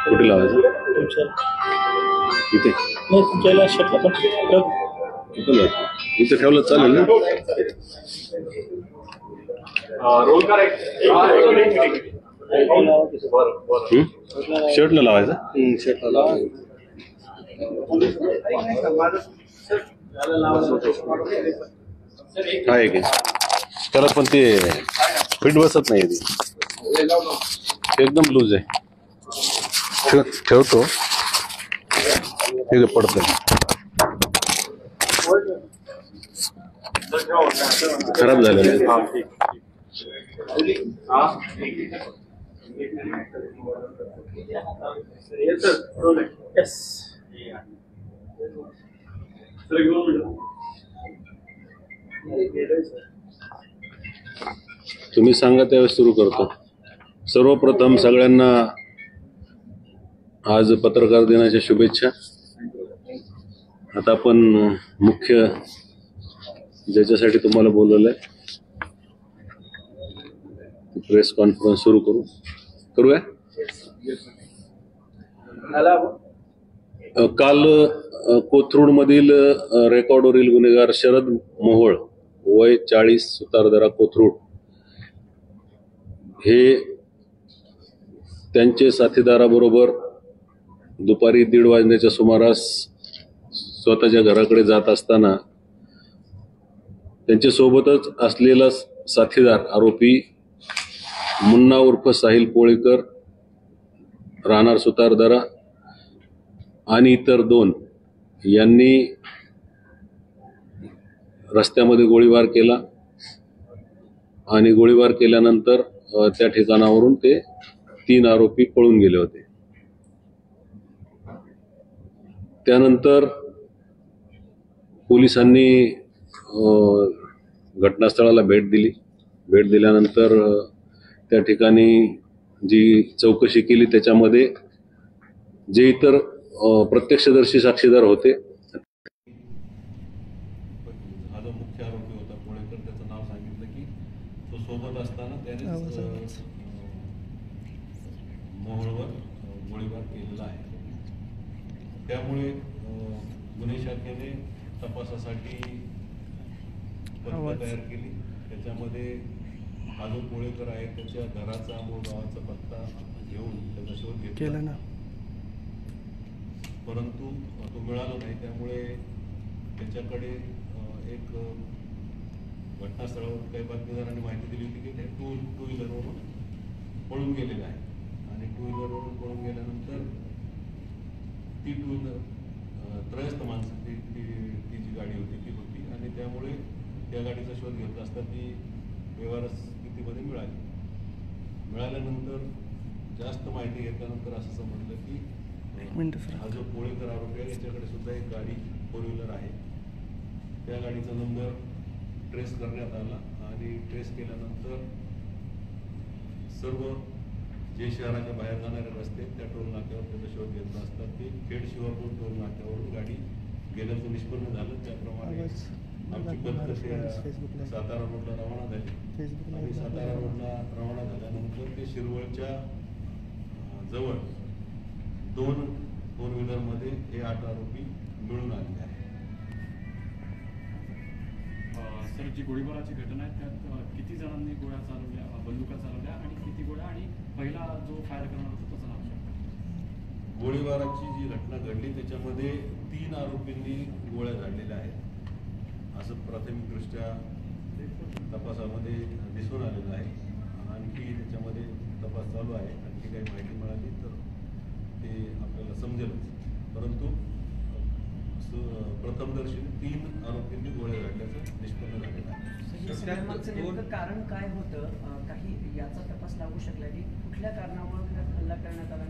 कुठे लावायचं इथे इथे ठेवलं चालेल ना. शर्टला लावायचं. काय की त्याला पण ते फिट बसत नाही, एकदम लूज आहे. ठेवतो हे पडत खराब झालेलं आहे. तुम्ही सांगा त्यावेळेस सुरू करतो. सर्वप्रथम सगळ्यांना आज पत्रकार दिनाच्या शुभेच्छा. आता आपण मुख्य ज्याच्यासाठी तुम्हाला बोलवलंय प्रेस कॉन्फरन्स सुरू करूया. काल कोथरूड मधील रेकॉर्डवरील गुन्हेगार शरद मोहोळ वय 40 सुतारदरा कोथरूड हे त्यांचे साथीदाराबरोबर दुपारी 1:30 वाजण्याच्या सुमारास स्वतःच्या घराकडे जात असताना त्यांच्या सोबतच असलेला साथीदार आरोपी मुन्ना उर्फ साहिल पोळेकर राहणार सुतारदरा आणि इतर 2 यांनी रस्त्यामध्ये गोळीबार केला आणि गोळीबार केल्यानंतर त्या ठिकाणावरून ते 3 आरोपी पळून गेले होते. त्यानंतर पोलिसांनी घटनास्थळाला भेट दिली. भेट दिल्यानंतर त्या ठिकाणी जी चौकशी केली त्याच्यामध्ये जे इतर प्रत्यक्षदर्शी साक्षीदार होते. हा जो मुख्य आरोपी होता पोळेकर, त्याचं नाव सांगितलं की तो सोबत असताना त्याने मोहोळवर गोळीबार केलेला आहे. त्यामुळे गुन्हे शाखेने तपासासाठी पथकं तयार केली. त्याच्यामध्ये हा जो पोळेकर आहे त्याच्या घराचा मूळ गावाचा पत्ता घेऊन त्याचा शोध घेतला ना, परंतु तो मिळाला नाही. त्यामुळे त्याच्याकडे एक घटनास्थळावर काही बातमीदारांनी माहिती दिली होती की ते टू व्हीलरवरून पळून गेलेलं आहे आणि टू व्हीलरवरून पळून गेल्यानंतर ती टू व्हीलर त्रयस्थ माणसं ती जी गाडी होती ती होती आणि त्यामुळे त्या गाडीचा शोध घेतला असता ती व्यवहार स्थितीमध्ये मिळाल्यानंतर जास्त माहिती घेतल्यानंतर असं समजलं की हा जो पोळेकर आरोपी आहे याच्याकडे सुद्धा एक गाडी 4 व्हीलर आहे. त्या गाडीचा नंबर ट्रेस करण्यात आला आणि ट्रेस केल्यानंतर सर्व जे शहराच्या बाहेर जाणारे रस्ते त्या टोल नाक्यावर त्याचा शोध घेतला असता ते खेड शिवापूर टोल नाक्यावरून गाडी गेल्याचं निष्पन्न झालं. त्याप्रमाणे आमची पथकं सातारा रोडला रवाना झाली आणि सातारा रोडला रवाना झाल्यानंतर ते शिरवळच्या जवळ 2 4 व्हीलरमध्ये हे 8 आरोपी मिळून आलेले आहेत. सर, जी गोळीबाराची घटना आहे त्यात किती जणांनी गोळ्या चालवल्या, बंदुका चालवल्या आणि किती गोळ्या, आणि पहिला जो फायर करणार होता त्याचं नाव? गोळीबाराची जी घटना घडली त्याच्यामध्ये 3 आरोपींनी गोळ्या झाडलेल्या आहेत असं प्राथमिकदृष्ट्या तपासामध्ये दिसून आलेलं आहे. आणखी त्याच्यामध्ये तपास चालू आहे. आणखी काही माहिती मिळाली तर ते आपल्याला समजेलच. परंतु प्रथमदर्शी 3 आरोपींनी गोळ्या घातल्याचं निष्पन्न झालेलं आहे. नेमकं कारण काय होतं, काही याचा तपास लागू शकला की कुठल्या कारणामुळे हल्ला करण्यात आला?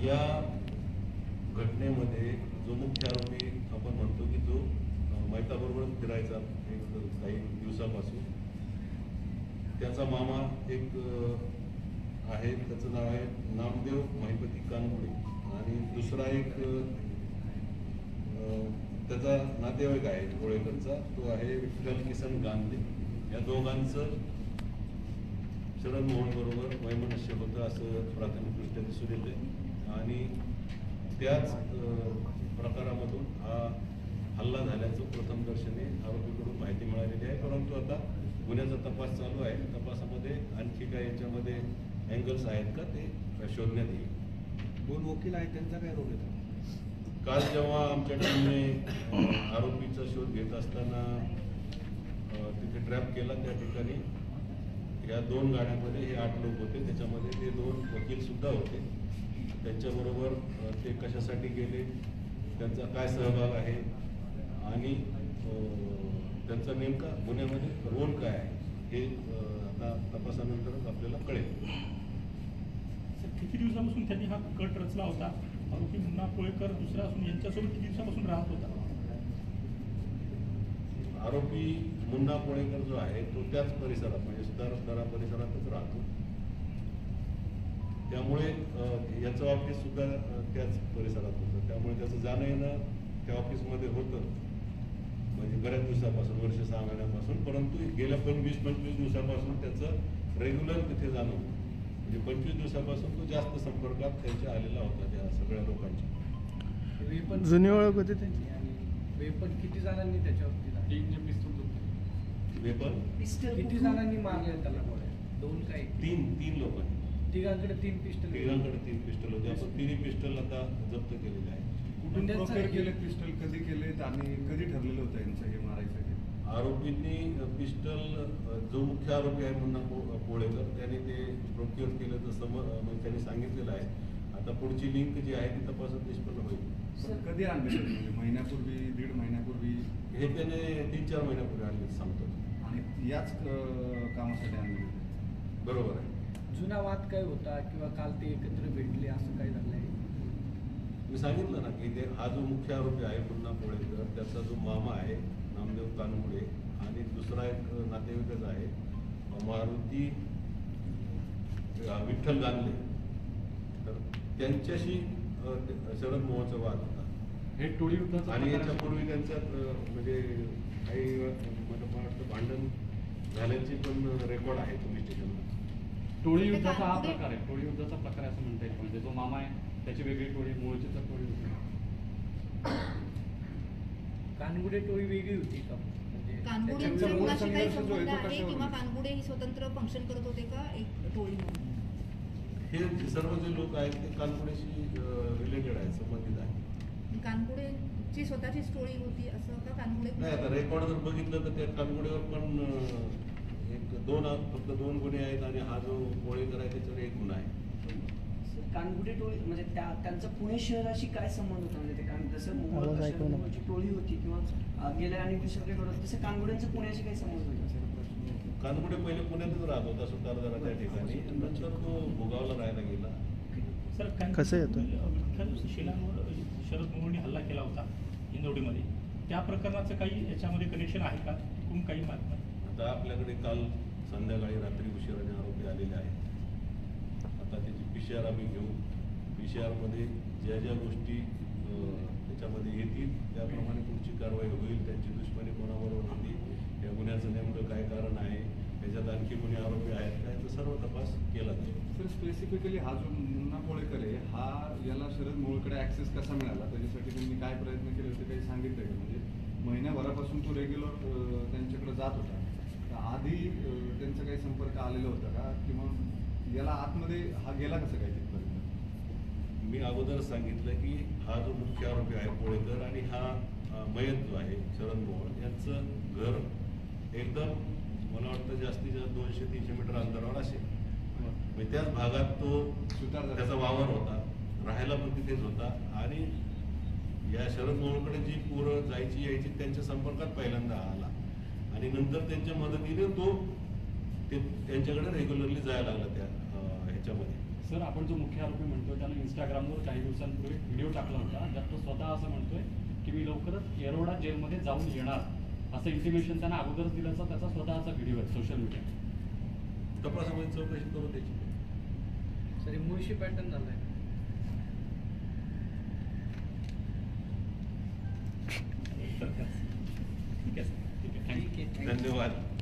या घटनेमध्ये जो मुख्य आरोपी आपण म्हणतो की जो मैताबरोबर फिरायचा एक काही दिवसापासून, त्याचा मामा एक आहे, त्याचं नाव आहे नामदेव महिपती कानगुडे आणि दुसरा एक त्याचा नातेवाईक आहे कोळेकरचा, तो आहे विठ्ठल किसन गांधे. या दोघांचं शरद मोहन बरोबर वैमनस्य होतं असं प्राथमिकदृष्ट्या दिसून येते. आणि त्याच प्रकारामधून हा हल्ला झाल्याचं प्रथमदर्शनी आरोपीकडून माहिती मिळालेली आहे. परंतु आता गुन्ह्याचा तपास चालू आहे. तपासामध्ये आणखी काय याच्यामध्ये अँगल्स आहेत का ते शोधण्यात येईल. 2 वकील आहेत, त्यांचा काय रोल येतो? काल जेव्हा आमच्या टीमने आरोपीचा शोध घेत असताना तिथे ट्रॅप केला, त्या ठिकाणी या 2 गाड्यांमध्ये हे 8 लोक होते. त्याच्यामध्ये ते 2 वकील सुद्धा होते. त्यांच्याबरोबर ते कशासाठी गेले, त्यांचा काय सहभाग आहे आणि त्यांचा नेमका गुन्ह्यामध्ये रोल काय आहे हे आता तपासानंतरच आपल्याला कळेल. किती दिवसापासून त्यांनी हा कट रचला होता? आरोपी मुन्ना कोळेकर दुसरा असून यांच्यासोबत किती दिवसापासून राहत होता? आरोपी मुन्ना कोळेकर जो आहे तो त्याच परिसरात म्हणजे सुधारदरा परिसरातच राहतो. त्यामुळे याचं ऑफिस सुद्धा त्याच परिसरात होतं. त्यामुळे त्याचं जाणं येणं त्या ऑफिसमध्ये होतं म्हणजे बऱ्याच दिवसापासून, वर्ष 6 महिन्यापासून. परंतु गेल्या 20-25 दिवसापासून त्याचं रेग्युलर तिथे जाणं होतं. म्हणजे 25 दिवसापासून तो जास्त संपर्कात त्यांच्या आलेला होता त्या सगळ्या लोकांच्या. वेपन जुनी ओळख होती त्यांची. आणि वेपन किती जणांनी त्याच्यावरती तीन जे पिस्तूल होते. वेपन पिस्टल किती जणांनी मारले त्याला गोळ्या? 2 काय? 3 लोकांनी. तिघांकडे 3 पिस्टल. तिघांकडे 3 पिस्टल होते. आपण 3 पिस्टल आता जप्त केलेले आहे. कुठून प्रोक्युअर केले पिस्टल, कधी केलेत आणि कधी ठरलेलं होतं यांचं हे मारायचं? आरोपींनी पिस्टल, जो मुख्य आरोपी आहे मुन्ना कोळेकर, त्याने ते प्रोक्युअर केल्याचं म्हणजे त्यांनी सांगितलेलं आहे. आता पुढची लिंक जी आहे ती तपासात निष्पन्न होईल. कधी आणले म्हणजे महिन्यापूर्वी, 1.5 महिन्यापूर्वी? हे त्याने 3-4 महिन्यापूर्वी आणले सांगतो. आणि याच कामासाठी आणले? बरोबर आहे. जुना वाद काय होता किंवा काल ते एकत्र भेटले असं काय झालंय? मी सांगितलं ना की ते हा जो मुख्य आरोपी आहे मुन्ना कोळेकर, त्याचा जो मामा आहे नामदेव कानपुडे आणि दुसरा एक नातेवाईकच आहे मारुती विठ्ठल गांधे, तर त्यांच्याशी शरद मोहनचा वाद होता. हे टोळी युद्धाचा आणि प्रकार याच्यापूर्वी त्यांच्यात म्हणजे काही मला वाटतं भांडण झाल्याचे पण रेकॉर्ड आहे पोलीस स्टेशनला. टोळी युद्धाचा हा प्रकार आहे. टोळी युद्धाचा प्रकार आहे असं म्हणता येईल. म्हणजे जो मामा आहे त्याची वेगळी टोळी, मूळची तर टोळी होती. कानगुडे टोळी वेगळी होती का? म्हणजे कानगुडेंच्या मूळ मुलाशी काही संघर्ष जो संबंध आहे तो आहे कशावर किंवा आहे? कानगुडे ही स्वतंत्र फंक्शन करत होते का एक टोळी म्हणून? हे सर्व जे लोक आहेत ते कानपुडेशी रिलेटेड आहेत, संबंधित आहेत. कानगुडेंची स्वतःची टोळी होती असं का? कानगुडे नाही, आता रेकॉर्ड जर बघितलं तर त्या कानगुडेवर पण फक्त 2 गुन्हे आहेत आणि हा जो कोळेकर आहे त्याच्यावर 1 गुन्हा आहे. कानगुडे टोळी म्हणजे त्यांचा पुणे शहराशी काय संबंध होता? म्हणजे ते जसं आवाज ऐकू नका. मोहोळची टोळी होती किंवा गेल्या आणि दुसऱ्याकडे होतं, तसं कानगुड्यांचं पुण्याशी काही संबंध होता? कानगुडे पहिले पुण्यातच राहत होता सुतारदरा त्या ठिकाणी, नंतर तो भोगावला राहायला गेला. सर कसं येतं? विठ्ठल शिलांवर शरद मोहनने हल्ला केला होता हिंजवडीमध्ये. त्या प्रकरणाचं काही याच्यामध्ये कनेक्शन आहे का? तिकडून काही माहिती नाही. आता आपल्याकडे काल संध्याकाळी रात्री उशिराने आरोपी आलेले आहेत. आता त्याची PCR आम्ही घेऊ. PCR मध्ये ज्या ज्या गोष्टी त्याच्यामध्ये येतील त्याप्रमाणे पुढची कारवाई होईल. त्यांची दुश्मनी कोणाबरोबर होती, या गुन्ह्याचं नेमकं काय कारण आहे, त्याच्यात आणखी कोणी आरोपी आहेत का, याचा सर्व तपास केला जाईल. सर स्पेसिफिकली हा जो मुन्ना कोळेकर आहे हा याला शरद मोहोळकडे ऍक्सेस कसा मिळाला, त्याच्यासाठी त्यांनी काय प्रयत्न केले होते काही सांगितलं का? म्हणजे महिन्याभरापासून तो रेग्युलर त्यांच्याकडे जात होता, तर आधी त्यांचा काही संपर्क आलेला होता का, किंवा याला आतमध्ये हा गेला कसं काय तिथपर्यंत? मी अगोदर सांगितलं की हा जो मुख्य आरोपी आहे कोळेकर आणि हा मयत जो आहे शरद मोहोळ यांचं घर एकदम मला वाटतं जास्तीत जास्त 200-300 मीटर अंतरावर असेल. म्हणजे त्याच भागात तो त्याचा वावर होता, राहायला पण तिथेच होता. आणि या शरद मोहोळकडे जी पोरं जायची यायची त्यांच्या संपर्कात पहिल्यांदा आला आणि नंतर त्यांच्या मदतीने तो त्यांच्याकडे रेग्युलरली जायला लागला त्या ह्याच्यामध्ये. सर आपण जो मुख्य आरोपी म्हणतोय त्यानं इंस्टाग्रामवर काही दिवसांपूर्वी व्हिडिओ टाकला होता ज्यात तो स्वतः असं म्हणतोय की मी लवकरच येरोडा जेलमध्ये जाऊन येणार असं इंटिमेशन त्यांना अगोदरच दिल्याचा त्याचा स्वतःचा व्हिडिओ आहे सोशल मीडिया. तपासामध्ये चौकशी करू त्याची. सर मुळशी पॅटर्न झालाय. ओके धन्यवाद.